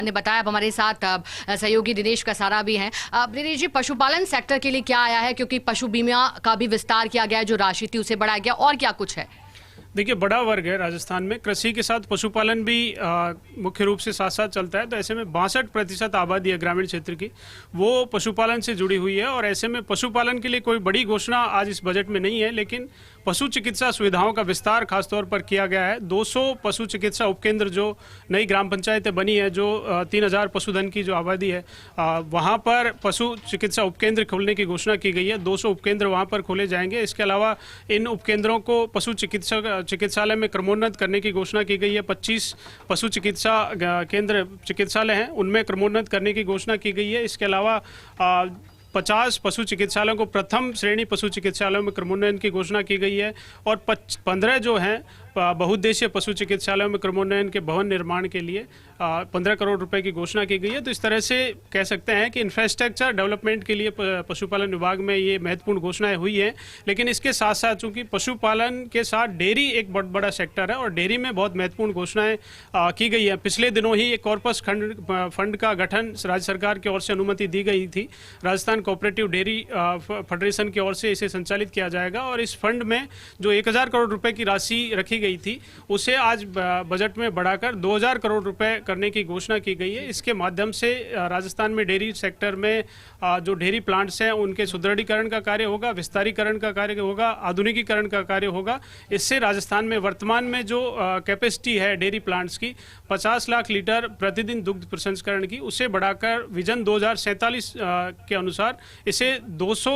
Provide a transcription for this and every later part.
ने बताया। अब हमारे साथ सहयोगी दिनेश कसारा भी हैं। दिनेश जी, पशुपालन सेक्टर के लिए क्या आया है, क्योंकि पशु बीमा का भी विस्तार किया गया है, जो राशि थी उसे बढ़ाया गया, और क्या कुछ है? देखिए, बड़ा वर्ग है राजस्थान में, कृषि के साथ पशुपालन भी मुख्य रूप से साथ साथ चलता है। तो ऐसे में 62% आबादी है ग्रामीण क्षेत्र की, वो पशुपालन से जुड़ी हुई है। और ऐसे में पशुपालन के लिए कोई बड़ी घोषणा आज इस बजट में नहीं है, लेकिन पशु चिकित्सा सुविधाओं का विस्तार खासतौर पर किया गया है। 200 पशु चिकित्सा उपकेंद्र जो नई ग्राम पंचायतें बनी है, जो 3000 पशुधन की जो आबादी है, वहाँ पर पशु चिकित्सा उपकेंद्र खोलने की घोषणा की गई है। 200 उपकेंद्र वहाँ पर खोले जाएंगे। इसके अलावा इन उपकेंद्रों को पशु चिकित्सालय में क्रमोन्नत करने की घोषणा की गई है। 25 पशु चिकित्सा केंद्र चिकित्सालय हैं, उनमें क्रमोन्नत करने की घोषणा की गई है। इसके अलावा 50 पशु चिकित्सालयों को प्रथम श्रेणी पशु चिकित्सालयों में क्रमोन्नयन की घोषणा की गई है। और 15 जो हैं बहुउद्देशीय पशु चिकित्सालयों में क्रमोन्नयन के भवन निर्माण के लिए 15 करोड़ रुपए की घोषणा की गई है। तो इस तरह से कह सकते हैं कि इंफ्रास्ट्रक्चर डेवलपमेंट के लिए पशुपालन विभाग में ये महत्वपूर्ण घोषणाएं हुई हैं। लेकिन इसके साथ साथ चूंकि पशुपालन के साथ डेयरी एक बहुत बड़ा सेक्टर है और डेयरी में बहुत महत्वपूर्ण घोषणाएं की गई है। पिछले दिनों ही एक कॉर्पस फंड का गठन राज्य सरकार की ओर से अनुमति दी गई थी। राजस्थान कोऑपरेटिव डेयरी फेडरेशन की ओर से इसे संचालित किया जाएगा। और इस फंड में जो 1000 करोड़ रुपए की राशि रखी गई थी, उसे आज बजट में बढ़ाकर 2000 करोड़ रुपए करने की घोषणा की गई है। इसके माध्यम से राजस्थान में डेयरी सेक्टर में जो डेयरी प्लांट्स हैं उनके सुदृढ़ीकरण का कार्य होगा, विस्तारीकरण का कार्य होगा, आधुनिकीकरण का कार्य होगा। इससे राजस्थान में वर्तमान में जो कैपेसिटी है डेयरी प्लांट्स की 50 लाख लीटर प्रतिदिन दुग्ध प्रसंस्करण की, उसे बढ़ाकर विजन 2047 के अनुसार इसे 200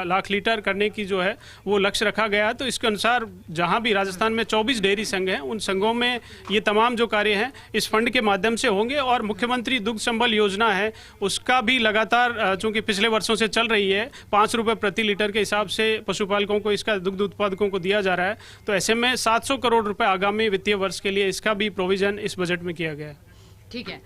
लाख लीटर करने की जो है वो लक्ष्य रखा गया है। तो इसके अनुसार जहां भी राजस्थान में 24 डेयरी संघ हैं, उन संघों में ये तमाम जो कार्य हैं इस फंड के माध्यम से होंगे। और मुख्यमंत्री दुग्ध संबल योजना है, उसका भी लगातार चूंकि पिछले वर्षों से चल रही है, 5 रुपए प्रति लीटर के हिसाब से पशुपालकों को, इसका दुग्ध उत्पादकों को दिया जा रहा है। तो ऐसे में 700 करोड़ रुपए आगामी वित्तीय वर्ष के लिए इसका भी प्रोविजन इस बजट में किया गया है। ठीक है।